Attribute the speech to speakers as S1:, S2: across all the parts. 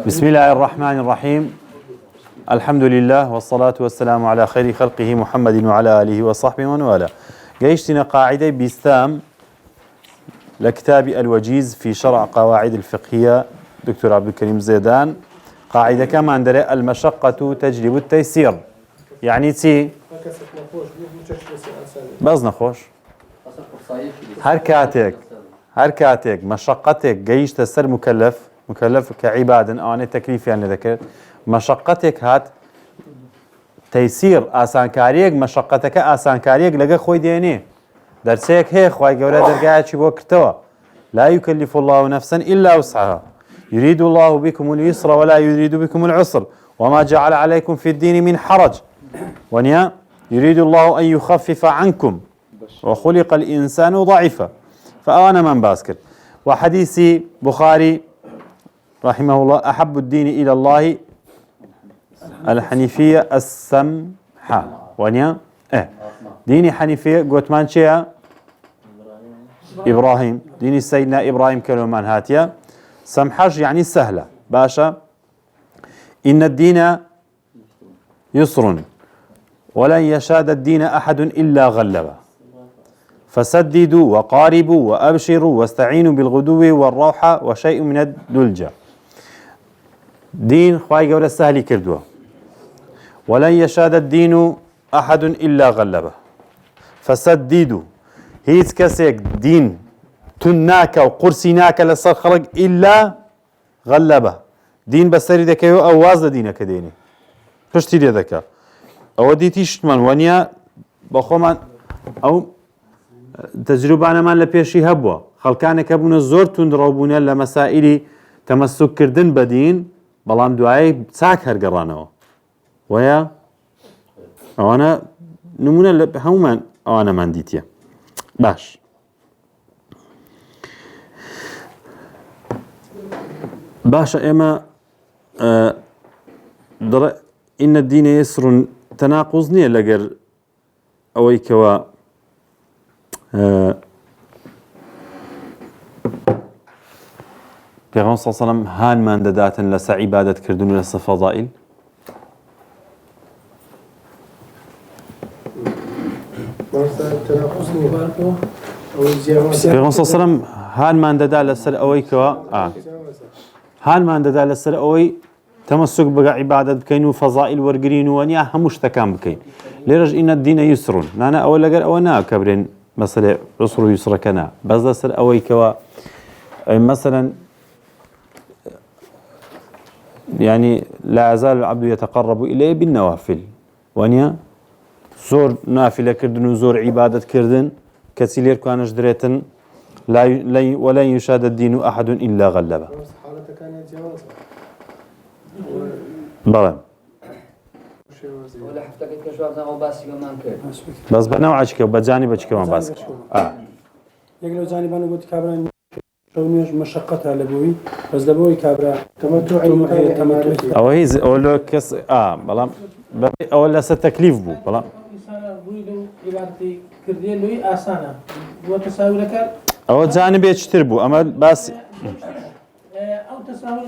S1: بسم الله الرحمن الرحيم. الحمد لله والصلاة والسلام على خير خلقه محمد وعلى آله وصحبه ومن والاه. جيشتنا قاعدة بيستام لكتاب الوجيز في شرع قواعد الفقهية دكتور عبد الكريم زيدان. قاعدة كمان دري المشقة تجلب التيسير. يعني تي بس نخوش هركاتك مشقتك جيشت السر مكلف كعباد أنا تكليف يعني ذكر مشقتك هات تيسير آسان كاريك مشقتك آسان كاريك لقى خوي ديني درسيك هي خوي جورا درجات شي وقتها لا يكلف الله نفسا إلا وسعها يريد الله بكم اليسر ولا يريد بكم العسر وما جعل عليكم في الدين من حرج ونيا يريد الله أن يخفف عنكم وخلق الإنسان ضعيفا فأنا من باسكر. وحديث بخاري رحمه الله أحب الدين إلى الله الحنيفية السمحة ونيا ديني حنيفية قلت من شيء إبراهيم ديني سيدنا إبراهيم كلمان هاتيا سمحة يعني سهلة باشا إن الدين يسر ولن يشاد الدين أحد إلا غلبه فسددوا وقاربوا وأبشروا واستعينوا بالغدو والروحة وشيء من الدلجة دين خواهي قول السهل كردوه ولن يشاد الدين أحد إلا غلبه فسددوا هيت كسيك دين تناك وقرسيناك لسر خلق إلا غلبه دين بسري دكيو أو واز دينك ديني فشتي دي ذكا أو ديتيش من ونيا بخوما أو تجربة أنا ما لبيشي هبوا خلقانك هبونا زور تندروبونا لمسائل تمسك كردن بدين بلام دعاي ساك هرقرانو ويا أنا نمونا هومان أنا من ديتيا باش باشا إما إن الدين يسر تناقضني لقر أويكوا پیغمبر صلی الله علیه و سلم هان من دادن لس عبادت کردن لس فضائل پیغمبر صلی الله علیه و سلم هان من دادن لسر اوی که هان من دادن لسر اوی تمسك بقى عبادة بكين وفضائل ورقرين ونيا هموش تكام بكين ليرج إن الدين يسرون أنا أول لقر أونا كبرين مثلا رسول يسر كنا بس لسر اوي كوا مثلا يعني لا يزال العبد يتقرب إليه بالنوافل ونيا زور نافلة كردن وزور عبادة كردن كسيلير كانش دريتن ولن يشاد الدين أحد إلا غلبه بلى بس بنوعش كه بجانبش كمان بس
S2: يقولوا جانبان قلت كابرا شونيش مشقتها لبوي بس لبوي كابرا تمتع
S1: او هي اول كس بلام اول لسه تكليف بو بلام
S2: عبادتي كردين لوي اسانه وتساويلك
S1: او جانب يشتربو اما بس
S2: او تساوي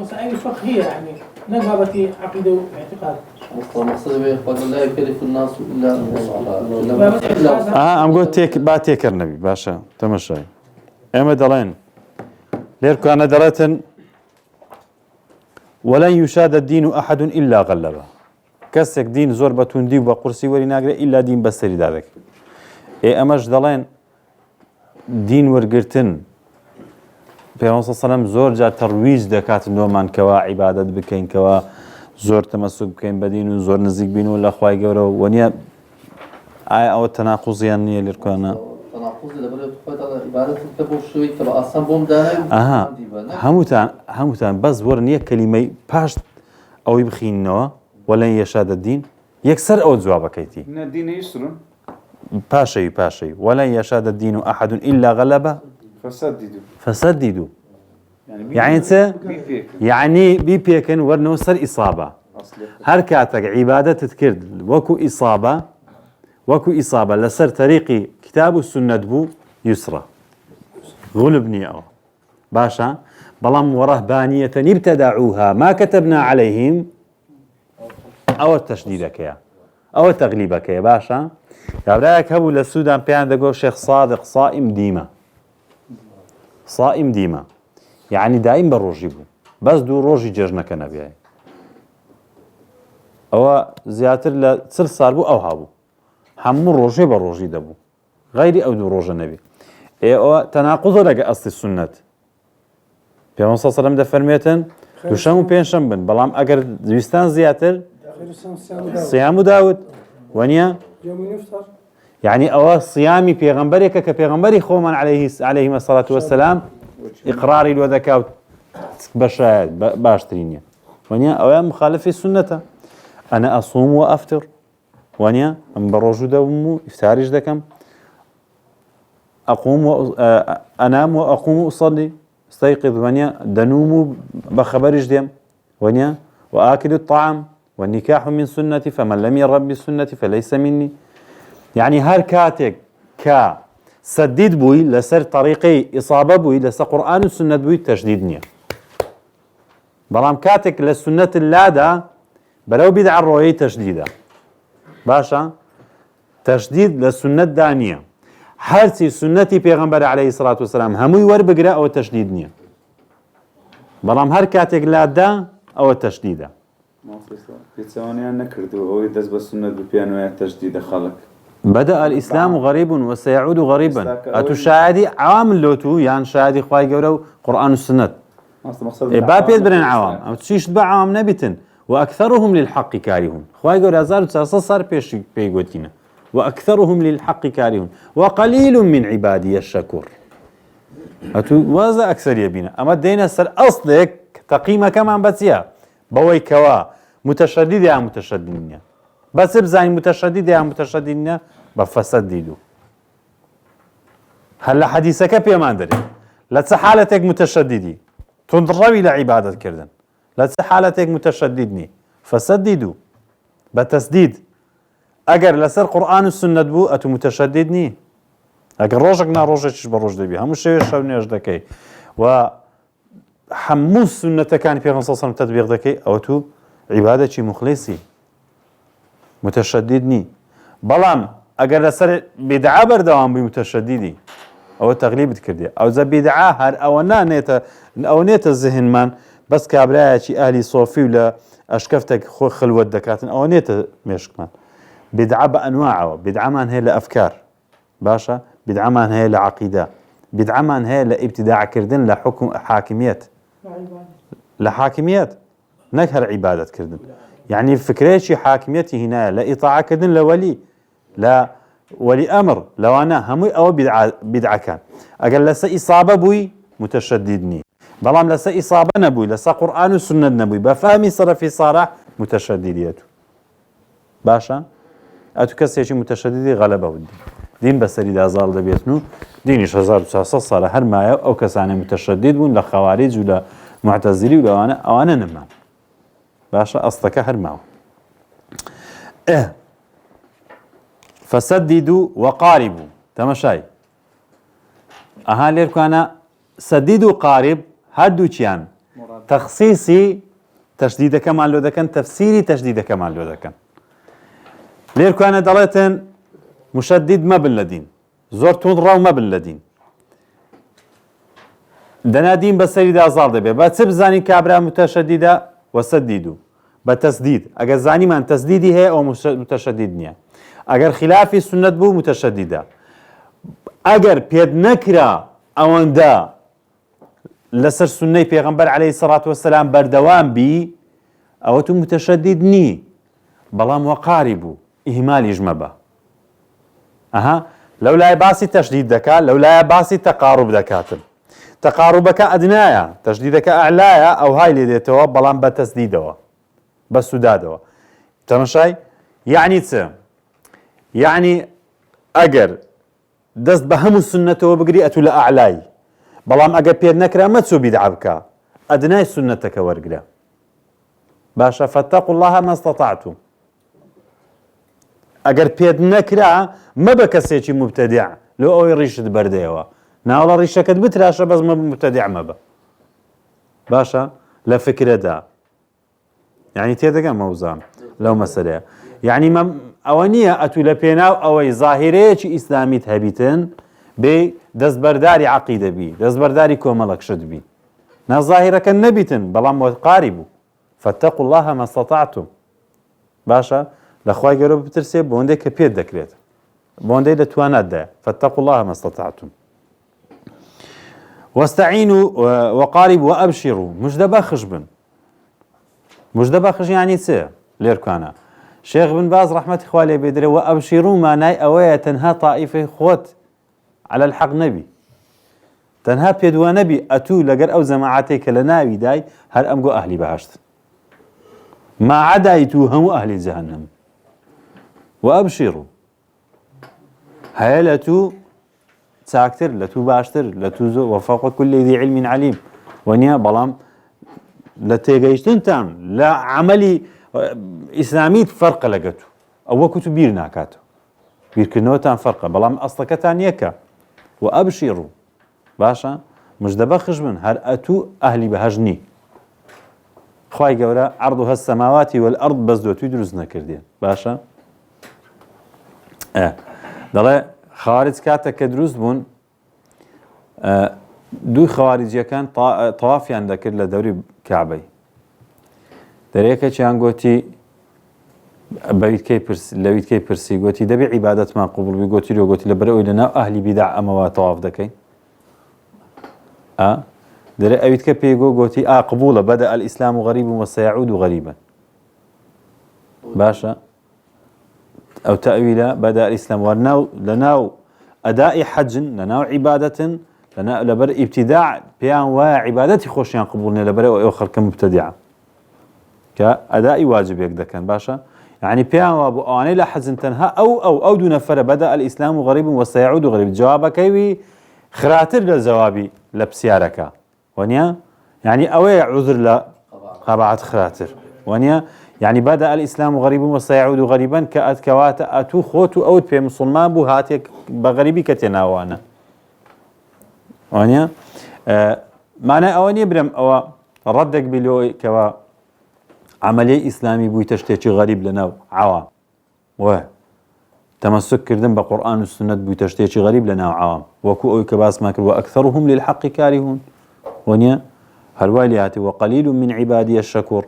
S2: وسائل فقهيه يعني نقابتي عقيده واعتقاد
S3: مقصد بيقول لا يكلف الناس الا
S1: ام قلت تيك باتيكر النبي باشا تمشي اما دلين ليركو انا دريتن ولن يشاد الدين احد الا غلبه كسك دين زور بتوندي وبقرسي وري ناقره الا دين بسري دادك امش دلين دين ورقرتن پیغمبر صلی الله علیه و سلم زور جا ترویج دکات نومان کوا عبادت بکن کوا زور تمسک بکن بدین و زور نزدیک بین و لخوای گوره و نیا او تناقضیان نیه لرکانا
S3: تناقض لبره خود عبادت تبو شوی تبع اصلا بوم
S1: دانه هموتان بس ور نیه کلمه پاشت او بخین نوا ولن يشاد الدين يكسر او جواب كيتي
S4: ان الدين يسر
S1: باشي ولن يشاد الدين احد الا غلبه فسددوا يعني بيبيكن ورنوسر إصابة هركاتك عبادة تذكرد وكو إصابة لسر طريقي كتاب السنة بو يسرى غلبني أو باشا بلام ورهبانية ابتدعوها ما كتبنا عليهم أو تشديدك يا أو تغليبك يا باشا يا برايك هبو للسودان بيان دقو شيخ صادق صائم ديما صائم ديما يعني دائم بروجي بو بس دو روجي ججنك نبيعي أو زياتر لسل صار بو أو هابو همو روجي بروجي دبو غيري أو دو روجة نبي أو تناقض لك أصل السنة پیامبر صلی الله علیه و ده فرمیتن دوشم و پنجشنبه بن بلام اگر دوستان زیاتر صيام داود ونيا
S2: يوم يفطر
S1: يعني أو صيامي پیغمبري كبيغمبري خومن عليه الصلاة والسلام إقراري الوذكاء باشترينيا ونيا أو مخالف السنة أنا أصوم وأفطر ونيا أم بروجو دومو إفتاريش دكم أنام وأقوم وأصلي استيقظ ونيا دنوم بخبرش ديم ونيا وآكل الطعام والنكاح من سنتي فمن لم يرب بالسنة فليس مني يعني هر كاتك سديد بوي لسر طريقي إصابة بوي لسر قرآن السنة بوي تشديد نية بلام كاتك للسنة اللادا بلو بدع الرؤية تشديدا باشا تشديد للسنة دانية هرسي سنتي پیغمبر عليه الصلاة والسلام هموي ور بقرأ أو تشديد نية بلام هر كاتك لادا أو تشديدا
S4: في ثواني أنا كردو هو يدز بالسنة ببيانو تجديد خلق
S1: بدأ الإسلام غريب وسيعود غريبا أتشاهدي عوام اللوتو يعني شاهدي خواهي قولوا قرآن والسنة باب يدبرين عوام أو تشيش تبع عوام نبتن وأكثرهم للحق كارهون خواهي قولوا أزار صار بيش بيقوتين وأكثرهم للحق كارهون وقليل من عبادي الشكور وهذا أكثر يبينا أما دينا سر أصلك تقيمة كمان بسيا بوي كوا متشدد يا متشددين بس بزاني متشدد يا متشددين بفسد ديدو هلا حديثك بيمان دري لا حالتك متشددي تنضربي لعبادة كردن لا حالتك متشددني فسددوا بتسديد اگر لسر قرآن السنة بو اتو متشددني اگر روجك نا روجك بروج دبي همو شيء شونيش دكي و حمو السنة كان في غنصة صنع تطبيق دكي او تو عبادتي مخلصي متشددني بلام اگر لسر بدعة بردوام بمتشددي او تغليب تكردي او ذا بدعة هر او نيت الذهن من بس كابرايا اهلي صوفي ولا اشكفتك خلوة دكاتن او نيت مشكمان بدعة بأنواعه بدعة من هي لأفكار باشا بدعة من هي لعقيدة بدعة من هي لابتداع كردن لحكم حاكميات لحاكميات نكهر عبادة كردن يعني فكريشي حاكميتي هنا لإطاعة كردن لولي لا ولي أمر لو أنا همي أو بدعة كان أقل لسا إصابة بوي متشددني بلام لسا إصابة نبوي لسا قرآن والسنة نبوي بفهمي صرفي صارح متشدديته باشا أتو كسيشي متشددي غلبة ودي دين بسري دا زال دبيتنو دينيش 1900 صالة هر مايا أو كساني متشدد بون لخوارج ولا معتزلي ولا أنا نما باشا أصلك هر ماو فسددوا وقاربوا تماشاي ليركو أنا سددوا قارب هادو چيان تخصيصي تشديد كمال لو دكن تفسيري تشديد كمال لو دكن ليركو أنا دلتن مشدد ما بالذين زور تنظروا ما بالذين دنادين بسري دا زار دبي بتسب زاني كابرا متشددة وسددوا بتسديد اگر زاني من تسديدي هي او متشدد نيا اگر خلاف السنة بو متشددة اگر بيد نكرا اوندا لسر سنة پیغمبر عليه الصلاة والسلام بردوام بي او تو متشدد ني بلام وقاربو إهمال إجمبا لولا يباسي تشديد دكا لولا يباسي تقارب دكاتب تقاربك أدنايا تشديدك أعلايا أو هاي اللي ديتوا بلان بتسديدوا بسدادوا تمشي يعني أجر دست بهم السنة وبقري أتو لا أعلاي بلان أجر بيد نكرا ما تسو بيدعبك أدناي سنتك ورقلا باشا فاتقوا الله ما استطعتم اگر پید نکرا ما بکسیچی مبتدع لو اوی ریشت بردیوا نه الله ریشکت بتراشه بس ما مبتدع ما با باشا لفكرة دا يعني تيدقى موزان لو مسألة يعني ما أوانية أتو لبيناو أوي ظاهرية إسلامي تهبيتن بي دزبرداري عقيدة بي دزبرداري كوملك شد بي نا ظاهرة كالنبيتن بلام وقاربو فاتقوا الله ما استطعتم باشا لخواي قالوا بترسي بوندي كبير دكريت بوندي لتوانات دا فاتقوا الله ما استطعتم واستعينوا وقاربوا وأبشروا مش دبا خشبن مش دبا خش يعني تسير ليركانا شيخ بن باز رحمة إخوالي بيدري وأبشروا ما ناي أوية تنهى طائفة خوت على الحق نبي تنهى بيدوا نبي أتو لقر أو زماعاتيك لناوي داي هل أمقو أهلي بهاشت ما عدايتو هم أهل جهنم وأبشروا هاي لتو تاكتر لتو باشتر لتو زو وفوق كل ذي علم عليم ونيا بلام لتيجيشتن تام لا عملي إسلامي فرق لقته أو كتو بير ناكاتو بير كنوتان فرقه بلام أصلكتان يكا وأبشروا باشا مش دبخش من هل أتو أهلي بهجني خواهي قولا عرضها السماوات والأرض بس دو تدرس نكردين باشا دلي خوارج كاتا كدروس بون دو خوارج كان طوافي عندك لدوري كعبي دريكا چان قوتي بويت كيبرس لويت كيبرسي قوتي دبي عبادة ما قبول بي قوتي لو قوتي لبرأو لنا أهلي بدع أما طواف دكي دري أويت كيبي قوتي قبولة بدأ الإسلام غريب وسيعود غريبا باشا أو تأويلا بدأ الإسلام ورناو لناو أداء حج لناو عبادة لناو لبر ابتداع بيان وعبادتي خوشيان قبولنا لبر أخر كمبتدعة كأداء واجب يقدر كان باشا يعني بيان وابو أواني لا حزن تنها أو دون فر بدأ الإسلام غريب وسيعود غريب جوابك كيوي خراتر للجوابي لبسيارك ونيا يعني أوي عذر لا قبعت خراتر ونيا يعني بدأ الإسلام غريب وسيعود غريبا كأتكوات أتو خوتو أود في مسلمان بو هاتيك بغريبي كتناوانا ونيا معنى أواني برم أو ردك بلوي كوا عملية إسلامي بوي تشتيشي غريب لنا عوام تمسك كردن بقرآن والسنة بوي تشتيشي غريب لنا عوام وكو أوي كباس ماكر وأكثرهم للحق كارهون ونيا هالوالياتي وقليل من عبادي الشكور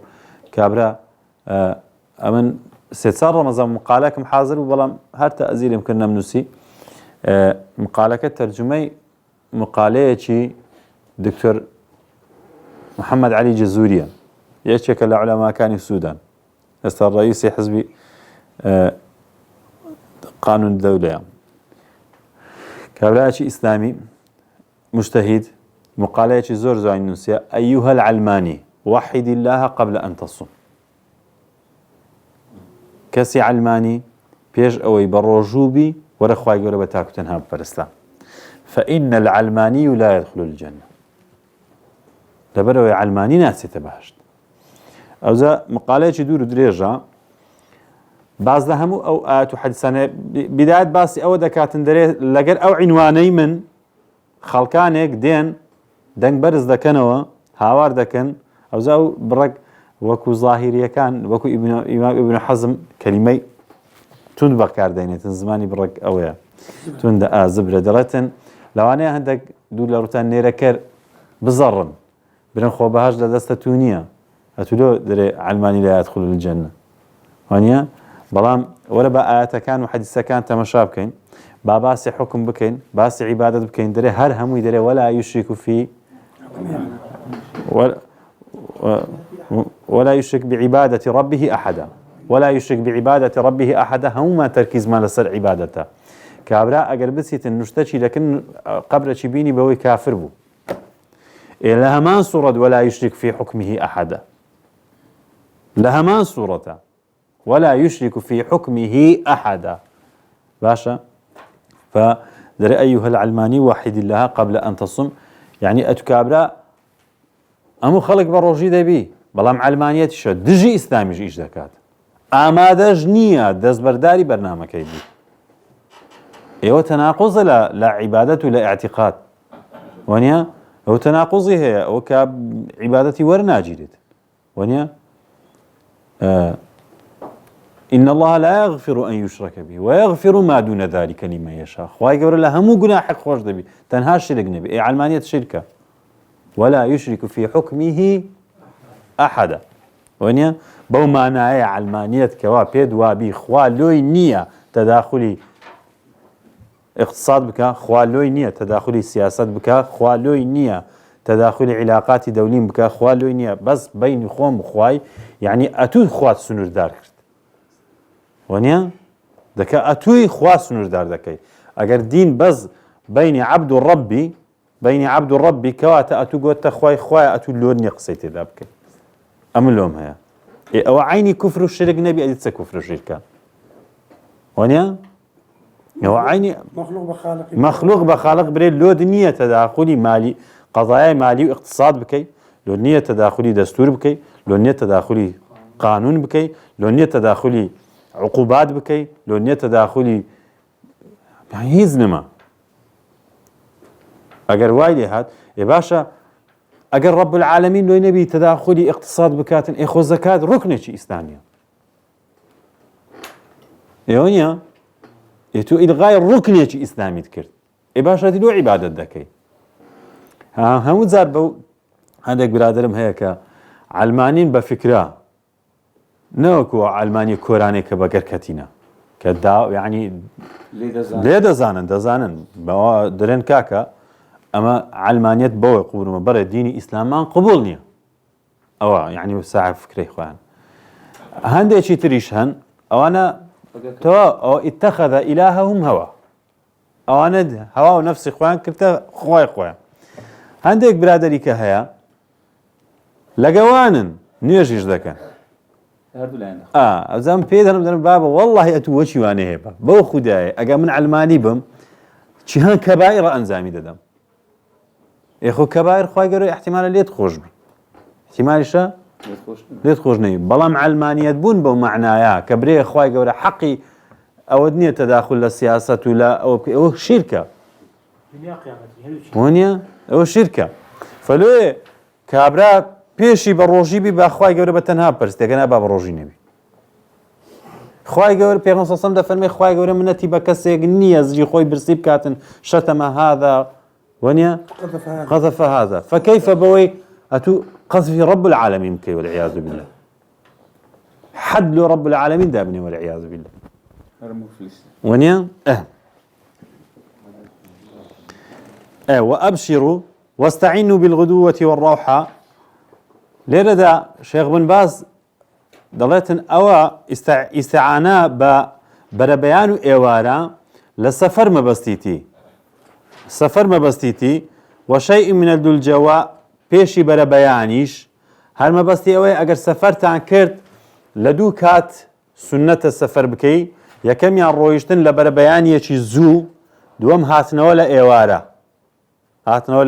S1: كابرا أمن ستسار رمضان مقالكم حاضر وبلا هر تأزيل يمكننا منوسي مقالك ترجمي مقالية دكتور محمد علي جزوريا يشكل العلماء كان في السودان هسه الرئيس حزب قانون الدولة يعني. كابلاء إسلامي مجتهد مقالية زور زوين نسيا أيها العلماني وحد الله قبل أن تصم كسي علماني بيج أوي بروجوبي ورخواي قربة تاكو تنهاب فالإسلام فإن العلماني لا يدخل الجنة لبروي علماني ناسي تبهشت أو ذا مقالة دور دريجة بعض لهمو أو آت حديثنا بداية باسي أو دكاتن دري لقر أو عنواني من خلقانك دين دنگ برز دكنوا هاوار دكن أو ذا برق وكو ظاهرية كان وكو إمام ابن حزم كلمي تند بكار دينيتن زماني برق أويا تند زبرة درتن لو أنا عندك دول لروتان نيركر بزرن برن خوبهاج لدست تونية أتولو دري علماني لا يدخل الجنة هونيا بلام ولا بقى آيات كان وحديث كان تمشى بكين باسي حكم بكين باسي عبادة بكين دري هر همو دري ولا يشرك في ولا يشرك بعبادة ربه أحدا ولا يشرك بعبادة ربه أحدا هم ما تركيز ما لسر عبادته كابراء أقربسيت النشتشي لكن قبل شبيني بوي كافر بو لها ما صورة ولا يشرك في حكمه أحدا لها ما صورة ولا يشرك في حكمه أحدا باشا فدري أيها العلماني وحد الله قبل أن تصم يعني أتكابراء أمو خلق بروجي دبي بلام علمانية شد دجي إسلامي إيش دكات أما جنية دزبرداري برنامج كيدي إيوه تناقض لا عبادة ولا اعتقاد ونيا ئەو تەناقوزی هەیە ئەوە کە عیبادەتی وەرناگیرێت وانە إن الله لا يغفر أن يشرك به ويغفر ما دون ذلك لمن يشاء خواهي قول الله همو قناح خوش دبي تنها شرك نبي أي علمانية شركة ولا يشرك في حكمه أحدا ونيا بو معناه علمانية كوا بيد وابي خوا لوي نية تداخلي اقتصاد بك خوا لوي نية تداخلي سياسات بك خوا لوي نية تداخلي علاقات دولين بك خوا لوي نية بس بين خوم خواي يعني أتو خوات سنور دار ونيا دكا أتوي خوا سنور دار دكاي أجر دين بس بين عبد الرب بين عبد الرب كوات أتو قوت خواي أتو لون يقصيت ذابك أم لهم هيا أو عيني كفر الشرك نبي أديت كفر الشرك ونيا أو عيني مخلوق بخالق بري لو دنيا تداخلي مالي قضايا مالي واقتصاد بكي لو نية تداخلي دستور بكي لو نية تداخلي قانون بكي لو نية تداخلي عقوبات بكي لو نية تداخلي هيزنما أجر وايد هاد يا باشا أجر رب العالمين لو نبي تداخلي اقتصاد بكاتن إخو زكاة ركن شيء إسلامية يونيا يتو إلغاء الركن شيء إسلامي ذكرت يا باشا دي لو عبادة ذكي هم زاربو عندك برادرم هيك علمانين بفكرة نوكو علماني كوراني كبقر كتينا كدا يعني ليه دزانن درين كاكا اما علمانيت بو يقولوا برا ديني اسلامان قبولني او يعني ساعه فكري اخوان هندي شي تريشهن او انا تو او اتخذ الههم هوا او انا هوا نفسي اخوان كنت خوي هنديك برادري كهيا لقوانن نيجيش ذاك زعما بيدهم بابا والله اتو وشي وانا هيبه بو خداي اجا من علماني بم شهان كبائر انزامي ددم يخو كبائر خوي قالوا احتمال اللي تخرج بي احتمال شا ليه تخرجني بلام علمانية بون بو معناها كبري خوي قالوا حقي اودني تداخل للسياسة ولا او شركة ونيا او شركة فلو كابرا بيشي بروجي بي باخواي قالوا بتنها برست انا باب روجي نبي خواي قالوا بيغمص صم دفرمي خواي قالوا منتي بكسي نيه زي خوي برسيب كاتن شتم هذا ونيا قذف هذا فكيف بوي اتو قذف رب العالمين كي والعياذ بالله حد له رب العالمين دابني والعياذ بالله ونيا وابشروا واستعينوا بالغدوة والروحة ليردا شيخ بن باز دلتن أو استعانة بربيان إيوارا لسفر مبستيتي وشيء من الدلجواء بيشي بربيانيش هل مبستي أوي أجر سفرت عن كرت لدو كات سنة السفر بكي يكم يان رويشتن لبربيان يشي زو دوام هاتنا ولا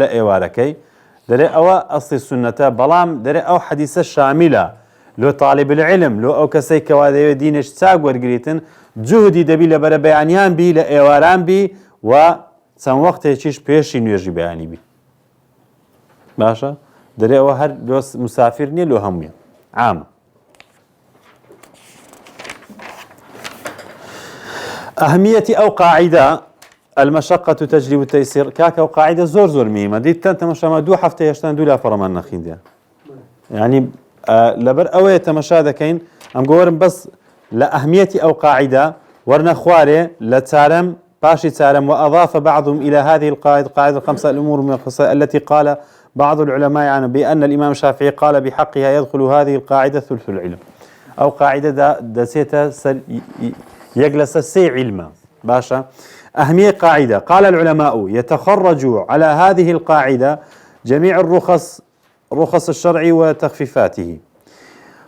S1: إيوارا كي دري أو أصل السنة بلام دري أو حديثة شاملة لو طالب العلم لو أو كسي كواذي دينش ساق ورقريتن جهدي دبي لبرا بيانيان بي لإيواران بي و سن وقت يشيش بيشي نيجي بياني بي باشا دري أو هر لو مسافرني لو همي عام أهمية أو قاعدة المشقة تجلب التيسير كاكا وقاعدة زور ميمة دي تمشى ما دو حفتة يشتان دو لا فرمان نخين دي يعني لبر أوي تمشى ذكين أم قورم بس لأهمية أو قاعدة ورنا خواري لتارم باشي تارم وأضاف بعضهم إلى هذه القاعدة الخمسة الأمور من التي قال بعض العلماء عنه بأن الإمام الشافعي قال بحقها يدخل هذه القاعدة ثلث العلم أو قاعدة دسيتا يجلس السي علما باشا أهمية قاعدة قال العلماء يتخرج على هذه القاعدة جميع رخص الشرع وتخفيفاته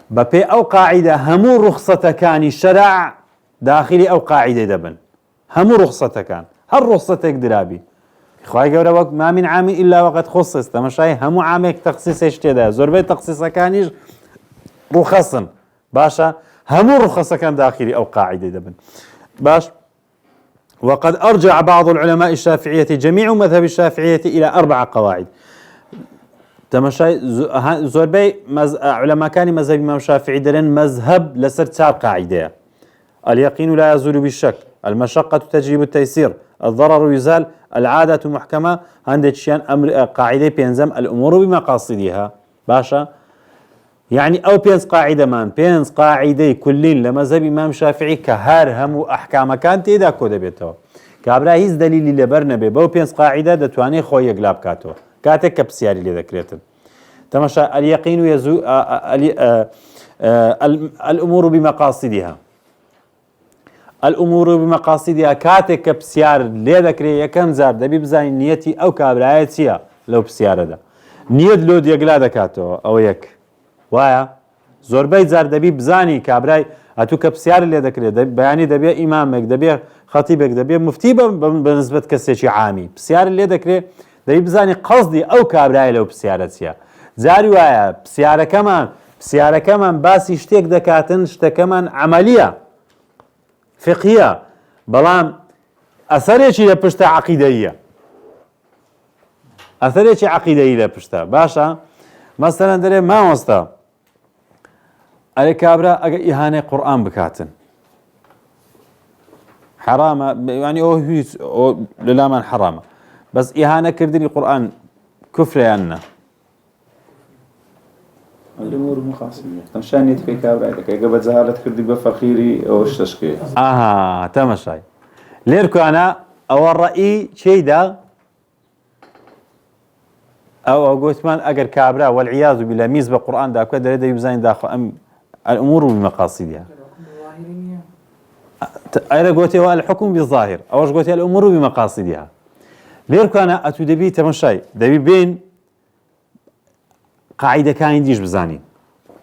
S1: ببي أو قاعدة همو رخصة كان الشرع داخلي أو قاعدة دبن همو رخصة كان هل رخصة درابي إخوائي قولوا وقت ما من عام إلا وقد خصص تمشاي همو عامك تخصيص اشتدا زربي تخصيص كانيش رخصا باشا همو رخصة كان داخلي أو قاعدة دبن باش وقد أرجع بعض العلماء الشافعية جميع مذهب الشافعية إلى 4 قواعد تەماشای زۆربەی علەماکانی مەذهەبی ئیمام شافعی دەڵێن مەذهب لەسەر چار قاعیدەیە. اليقين لا يزول بالشك، المشقة تجلب التيسير، الضرر يزال، العادة محكمة. عندك شيئا أمر قاعدة بينزم الأمور بمقاصدها. باشا يعني أو بينز قاعدة مان بينز قاعدة كلين لمذهب إمام شافعي كهار هم أحكام كانت إذا كود بيتوا كابرا هيز دليل لبرنا بو بينز قاعدة دتواني خوي يقلاب كاتو كاتك كبسياري اللي ذكرتن. تماشى اليقين يزول الأمور بمقاصدها. الأمور بمقاصدها كاتك بسيار ليه ذكري يكم زار دبي بزاين نيتي أو كابرايتيا لو بسيارة ده نيت لود يقلا دكاتو أو يك وايا زور بيت زار دبي بزاني كابراي أتو كبسيار اللي ذكري بياني دبي إمامك دبي خطيبك دبي مفتي بنسبة كسيشي عامي بسيار اللي ذكري دبي بزاني قصدي أو كابراي لو بسيارتيا زاري وايا بسيارة كمان بس يشتيك دكاتن شتا كمان عملية فقهية بلام أثريشي لبشتا عقيدية أثريشي عقيدية لبشتا باشا مثلا دري ما وستا على كابرا أجا إهانة قرآن بكاتن حرام يعني أو لا من حرام بس إهانة كردني القرآن كفر يانا
S4: الأمور مقاصدية تمشاني تكي كابرايدك قبل زهالة كردي بفخيري أو الشتشكي
S1: تمشاي ليركو أنا أو الرأي شيء ده أو قلت من أجر كابرا والعياذ بالله ميز بالقرآن ده كده ده يبزين داخل الأمور بمقاصدها أنا قلت هو الحكم بالظاهر أو قلت الأمور بمقاصدها ليركو أنا أتودبي تمشاي دبي بين قاعدة كان ديش بزاني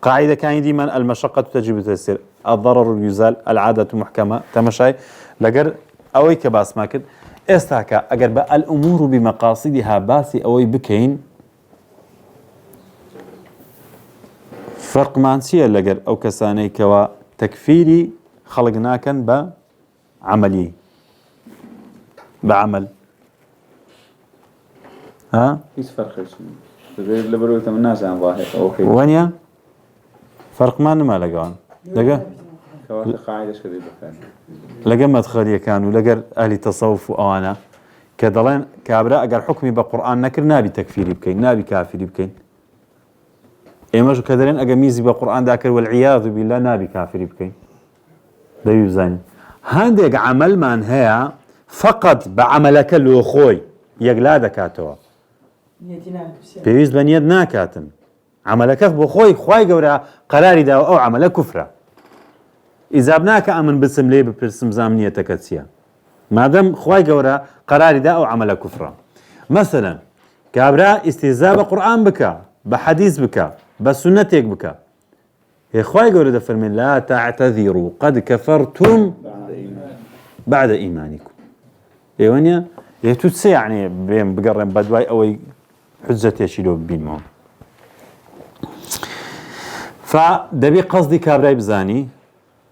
S1: قاعدة كان دي من المشقة تجب التيسير الضرر يزال العادة محكمة تمشي لقر أوي كباس ماكد استاكا أقر بقى الأمور بمقاصدها باسي أوي بكين فرق مانسية لقر أو كساني كوا تكفيري خلقناكن بعملي بعمل ها
S4: إيش فرق غير لبرو تمناش عن ظاهر أوكي
S1: وانيا فرق ما لقوان لقى
S4: كواتا قاعدة شديدة بكان
S1: لقى مدخلية كانوا لقى أهل تصوف وأنا كدلين كابراء أقر حكمي بقرآن نكر نابي تكفيري بكين نابي كافري بكين إيماجو كدلين أقر ميزي بقرآن داكر والعياذ بالله نابي كافري بكين ده يبزاني هندق عمل من هي فقط بعملك اللي خوي يقلا دكاتوا پێویست بە نیەت ناکاتن عملەکە بۆ خۆی گەورە قەراری داوە ئەو عملە کوفرە ئیزاب ناکە ئەمن بچم لێ بپرسم زام نیەتەکەت چییە مادەم خی گەورە قەراری دا ئەو عملە کوفرە مەسەلەن کابرا ئیستیزا بە قورئان بکە بە حەدیث بکە بە سونەتێک بکە خی گەورە دەفەرمێن لا تعتذروا قد كفرتم بعد إيمانكم ئێوە نیە تو چ یعنی بێم بگەڕێم بە دوای ئەوەی حجەتێکی لۆ ببینەوە فدەبێ قەزدی کابرای بزانی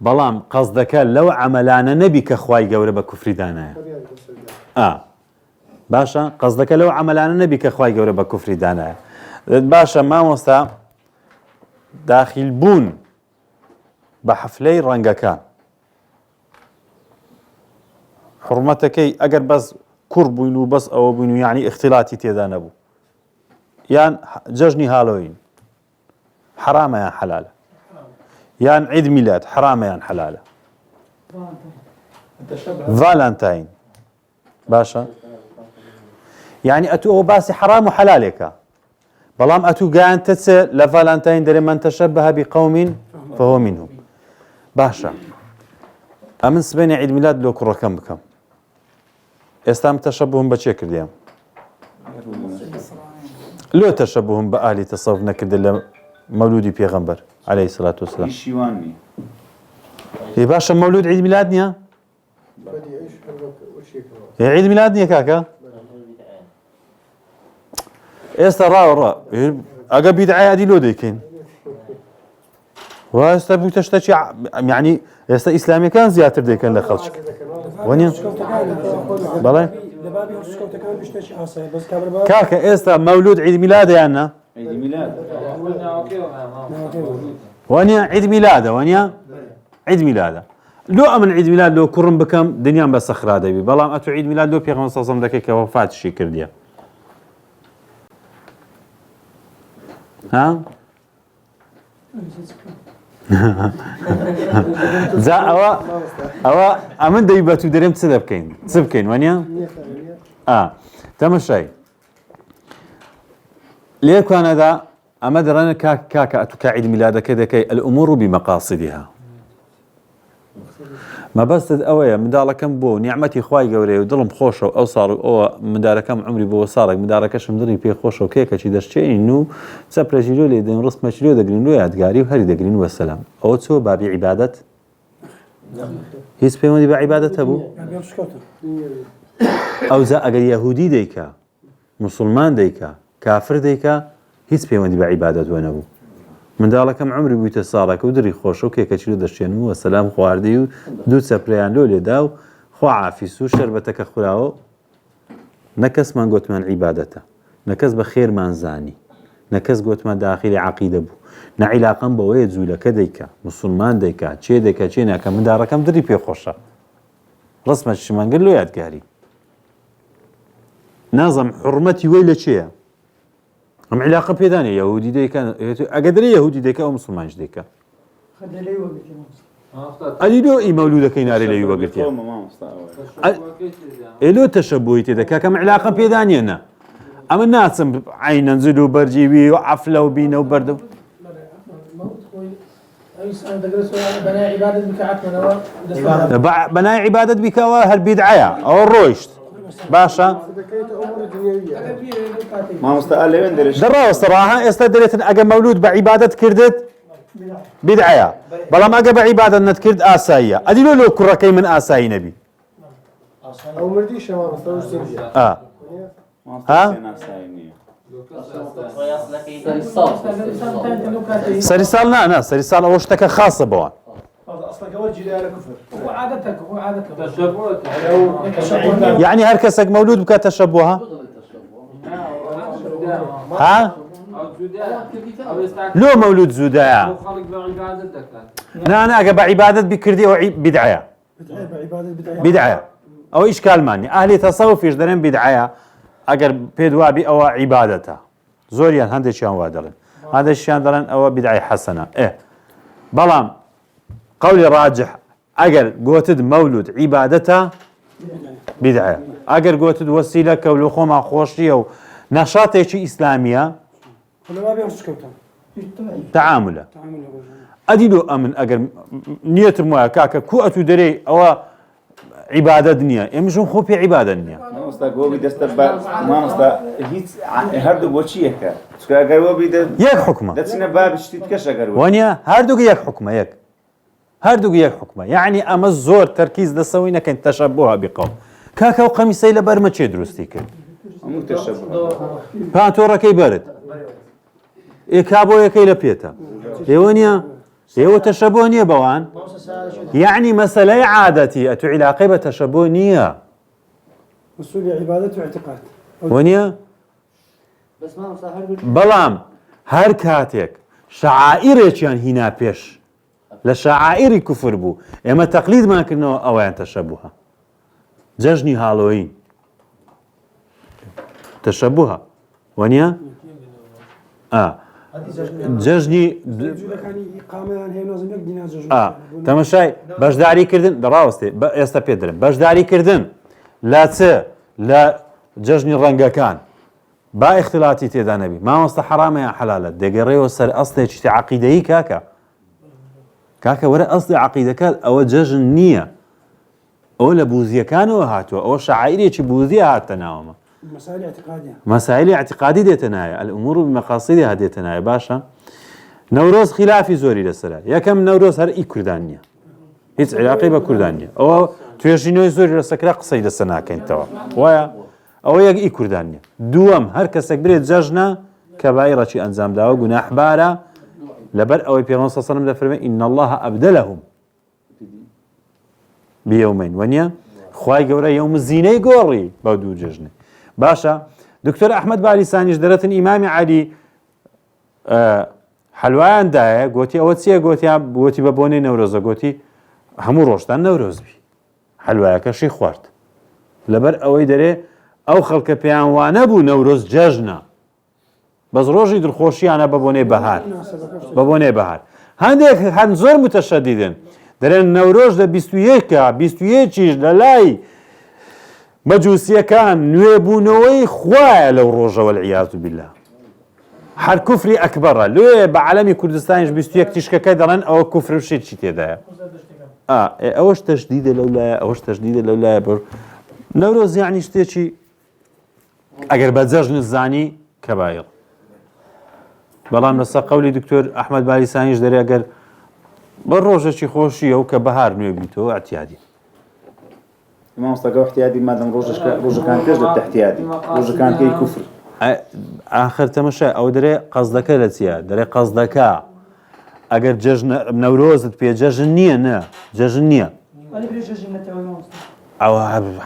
S1: بەڵام قەزدەکە لەو عەمەلانە نەبی کە خوای گەورە بە کوفری دانایە باشە قەزدەکە لەو عەمەلانە نەبی کە خوای گەورە بە کوفری دانایە باشە مامۆستا داخیل بوون بە حەفلەی ڕەنگەکان حرمەتەکەی ئەگەر بەس کوڕ بووین و بەس ئەوە بووین و یعنی اختیلاتی تێدا نەبوو یان جەژنی هالۆین حرامە یان حەلالە یان عید میلاد حرامە یان حەلالە ڤالانتاین باشە یعنی ئەتوو ئەوە باسی حرام و حەلالێکە بەڵام ئەتوو گایانتە چ لە ڤالانتاین دەرێ من تەشەبەه بقەومین فهو منهم باشە ئەمن سبەینی عید میلاد لۆ کوڕەکەم بکەم ئێستا تەشەبوهم بە چێ کردیان لۆ تەشەبوهم بە ئالی تەسەوف نەکردە لە مەولودی پێغەمبەر عەلەیهی سەڵات وەسەلام
S4: شیوانی
S1: ێ باشە مەولود عید میلاد نییە عید میلاد نییە کاکە ئێستا ڕاوەڕە ئەگە بیدعای ئەدی لۆ دەیکەین واستا بوویتە شتێکی یعنی ئێستا ئیسلامیەکان زیاتر دەیکەن لە خەڵک وانە بەڵێ کاکە ئێستا مەولود عید میلادیانە
S4: عيد ميلاد
S1: وانيا عيد ميلاده وانيا عيد ميلاده لو امن عيد ميلاد لو كرم بكم دنيا بس خراده بي بلام اتو عيد ميلاد لو بيغمس صم دكك وفات شي كرديا ها زا اوا امن ديباتو دريم تسبكين وانيا تمشي ليك انا ذا اما درنا كاكا اتو عيد ميلادك كذا كي الامور بمقاصدها ما بس اويا مداركم بو نعمتي خواي قوري ودلم خوشه او صار او مداركم عمري بو صارك مداركش مدري بي خوشه كيكه شي دشي انه سبرجيلو لي دين رسم مشلو دغرينو يادغاري وهري دغرين والسلام او تو بابي عبادت هيس بيمودي بعبادته ابو او ذا اگر يهودي ديكا مسلمان ديكا كافر ديكا هيس بيمودي بعبادت ونبو من دالكم عمري بيت صارك ودري خوش وكي كشلو دشينمو والسلام خواردي دو سبريان لولي داو خو عافيسو شربتك خلاو نكس من قوت من عبادته نكس بخير من زاني نكس قوت من داخل عقيده بو نعلاقا بويد زولا كديكا مسلمان ديكا تشي ديكا تشي ناكا من دالكم دري بي خوشه رسمه شمان قال له يادقاري نظم حرمتي ويلا شيء هم علاقه بيدانه يهودي ديكا اقدر يهودي ديكا او مسلمان ديكا ادي لو اي مولوده كيناري لي وقلت يا الو تشبهيتي دكا كم علاقه بيدانيه انا اما الناس عين نزلوا برجيبي وعفله وبينه وبرد بناء عباده بك هالبدعه او الرويشت باشا
S4: ما مستقل وين درش
S1: درا الصراحه استدريت اجا مولود بعباده كردت بدعه بلا ما اجا بعباده نتكرد اسايه ادي لو كركي من اساي نبي
S5: او مردي شمال مستوى
S1: ها سريسال لا سريسال اوشتك خاصه بوان
S5: اصلا قول جدال كفر
S2: وعادتك
S1: يعني هركسك مولود بك تشبهها ها لو مولود زوداء انا اجا بعباده بكردي او بدعه او اشكال ماني اهل تصوف يجدرن بدعه اگر بيدوابي او عبادته زوريان هندشان وادرن هذا الشيء درن او بدعه حسنه بلام قولي راجح اگر قوتد مولود عبادته بدعه اگر قوتد وسيله كولو خوما خوشي او نشاطي شي اسلاميه
S2: ما بيمسكوتها
S1: تعامله اديلو امن اگر نيه مو كاكا كو اتو دري او عباده دنيا يمشون خو في عباده دنيا
S4: ما مستقو بيدست ما مست هيت هردو بوشيك اگر و بيد
S1: يك حكمه
S4: دتسنا باب شتيت كش اگر
S1: ونيا هردو يك حكمه يك هردو يك حكمه يعني اما الزور تركيز دسوينا كان تشبهها بقوم كاكا وقميصي لبرمه تشي دروستي كده
S4: مو تشبه
S1: بانتورا كي برد إكابو يكي لبيتا يونيا يو تشبهنية بوان يعني مسألة عادتي أتو علاقة تشبهنية
S2: مسؤولية عبادة واعتقاد
S1: ونيا
S3: بس ما مصاحب
S1: بلام هر كاتك شعائرك يعني هنا بيش لشعائر كفر بو اما تقليد ما كنو اوان تشبهها ججني هالوين تشبهها ونيا ججني تماشای بەشداری کردن دەڕاوەستێ ئێستا پێ دەرم بەشداری کردن لا لە جژنی ڕەنگەکان با اختلاتی تێدا نەبی مامۆستا حرامە یان حەلالە دەگەڕێەوە سەر ئەسڵێکی عەقیدەیی کاکە وەرە ئەسڵی عەقیدەکەت ئەوە جەژن نییە ئەوە لە بوزیەکانەوە هاتووە ئەوە شەعائیرێکی بوزیە هاتە ناوەمە مسائل اعتقادی دێتە نایە الأمور بمقاصدها دێتە نایە باشە نەورۆز خلافی زۆری لەسەرە یەکەم نەورۆز هەر ئی کوردان نییە هیچ علاقەی بە کوردان نییە ئەوە توێژینەوەی زۆری لەسەکرا قسەی لەسەر ناکەینەوە وایە ئەوە یەک ئی کوردان نییە دووەم هەر کەسێک برێت جەژنە کەبائیڕەکی ئەنجامداوە گوناحبارە لەبەر ئەوەی پێغەمبەر صلی الله علیه و سلم دەفەرمێ ئین الله ئەبدەلەهم بیەومین وەنیە خوای گەورە یەوم زینەی گۆڕی بەو دوو جەژنێ باشە دکتۆر ئەحمەد باریسانیش دەرەتن ئیمامی عەلی حەلوایاندایە گوتی ئەوە چییە گوتی بە بۆنەی نەورۆزە گوتی هەموو ڕۆژتان نەورۆزبی حەلوایەکەشی خوارد لەبەر ئەوەی دەرێ ئەو خەڵکە پێیان وانە بوو نەورۆز جەژنە بەس ڕۆژی دڵخۆشییانە بە بۆنەی بەهار بە بۆنەی بەهار هەندێک هەن زۆر متەشەدیدن دەرێن نەورۆژ لە 21 لە لای مەجووسیەکان نوێبوونەوەی خوایە لەو ڕۆژەوە والعیاذ بالله هەر کوفری ئەکبەرە لێ بە عەلەمی کوردستانیش 21 تیشکەکەی دەڵێن ئەوە کوفر و شیرکی تێدایە ئەوەش تەشدیدە لەولایە ئەوەش تەشدیدە لەولایە بڕ نەورۆز یعنی شتێکی ئەگەر بە جەژن زانی کەبایڕ بەڵام لەسەر قەولی دکتۆر ئەحمەد باریسانیش دەرێ ئەگەر بە ڕۆژێکی خۆشیە و کە بەهار نوێ بیتەوە ئەتیادی
S4: مامۆستاگە احتیادی مادەم ڕۆژەکان پێش دەبێت احتیادی ڕۆژەکانکەی کوفر
S1: ئاخر تەمەشا ئەو دەرێ قەزدەکە لە چییە دەرێ قەزدەکە ئەگەر نەورۆزت پێ جەژن نییە نە جەژن نییە ئەو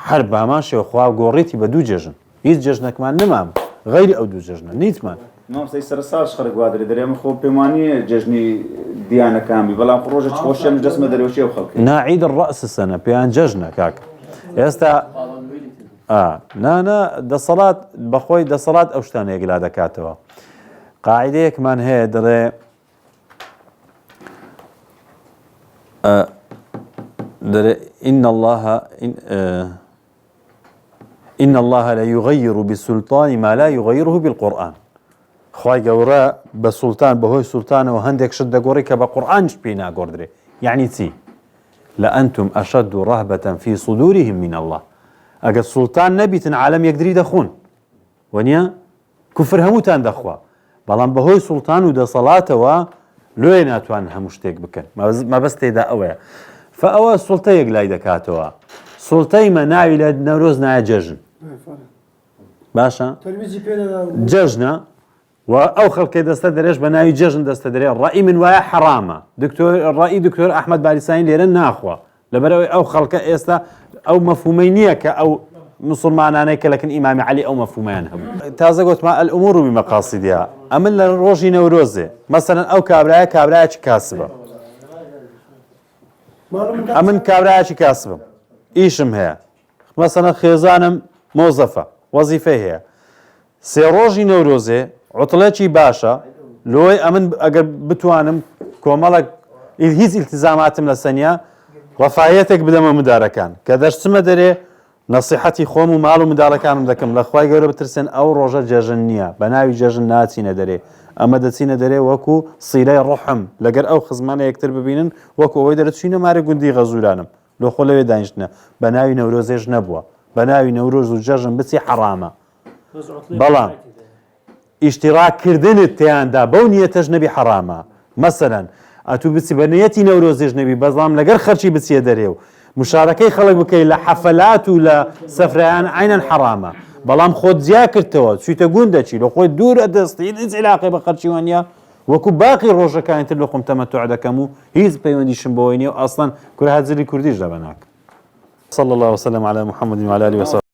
S1: هەر باماشەوە خوا گۆڕێتی بە دوو جەژن هیچ جەژنەکمان نەمام غەیری ئەو دوو جەژنە نیتمان
S4: مامۆستای سەر ساڵش خەڵک وا دەرێ دەرێ خۆ پێم وانییە جەژنی دیانەکانی بەڵام ڕۆژە خۆشیان دەستمە دەرەوەشی ئەو خەڵک
S1: ناعید ڕەس سەنە پێیان جەژنە کاک ئێستا نانە دەسەڵات بەخۆی دەسەڵات ئەو شتانە یەکلا دەکاتەوە قاعیدەیەکمان هەیە دەڵێ إن الله لا يغير بالسلطان ما لا يغيره بالقرآن خوای گەورە بە سوڵتان بەهۆی سوڵتانەوە هەندێک شت دەگۆڕی کە بە قورئانش پێی ناگۆڕدرێ یعنی چی لأنتم أشد رهبة في صدورهم من الله ئەگەر سوڵتان نەبیتن عالم یەکدری دەخۆن وەنیە کوفر هەمووتان دەخوا بەڵام بەهۆی سوڵتان و دەسەڵاتەوە لێ ناتوان هەموو شتێک بکەن مەبەست تێدا ئەوەیە فەوە سوڵتەیەک لای دەکاتەوە سوڵتەی مە ناوی لە نەورۆز نایە جەژن باشە جەژنە و ئەو خەڵکەی دەستە دەرێش بە ناوی جەژن دەستە دەرێ ڕەئی من وایە حرامە ڕەئی دکتۆر ئەحمەد باریسانی لێرە ناخوا لەبەرەوەی ئەو خەڵکە ئێستا ئەو مەفهومەی نییە کە ئەو مسلمانانەی کە لەکن ئیمامی عەلی ئەو مەفهومەیان هەبوو تازە گوتمان الئومور بمەقاصدها ئەمن لە ڕۆژی نەورۆزێ مەسەلەن ئەو کابرایەکی کاسبە ئەمن کابرایەکی کاسبم ئیشم هەیە مەسەلەن خێزانم مۆزەفە وەزیفەی هەیە سێ ڕۆژی نەورۆزێ عوتڵێکی باشە لۆی ئەمن ئەگەر بتوانم کۆمەڵک هیچ ئیلتیزاماتم لە سەنیا ڕەفاهەتێک بدەمە منداڵەکان کە دەرچمە دەرێ نەسیحەتی خۆم و ماڵ و منداڵەکانم دەکەم لە خوای گەورە بترسێن ئەو ڕۆژە جەژن نییە بە ناوی جەژن ناچینە دەرێ ئەمە دەچینە دەرێ وەکو سیلەی ڕحم لەگەر ئەو خزمانە یەکتر ببینن وەکو ئەوەی دەرەچینە مارە گوندی غەزورانم لۆ خۆ لەوێ دانیشتنە بە ناوی نەورۆزێژ نەبووە بە ناوی نەورۆز و جەژن بچی حەرامە بەڵام ئیشتیراکردنت تیاندا بەو نیەتەش نەبی حەرامە مەسەلەن ئەتوو بچی بە نیەتی نەورۆزێژ نەبی بەڵام لەگەر خەرچی بچیە دەرێ و مشارەکەی خەڵک بکەی لە حەفەلات و لە سەفرەیان عینەن حەرامە بەڵام خۆت جیا کردەوە چیتە گوون دەچی لە خۆی دوورە دەستی هیچ عیلاقەی بە خەرچیوانە وەکو باقی ڕۆژەکانتر لە خۆم تەمەتوع دەکەم و هیچ پەیوەندیشم بەوەی نییە و ئەسڵەن کورهات زلی کوردیش دەبەناک صلى الله وسلم على محمد وعلى آله وصحبه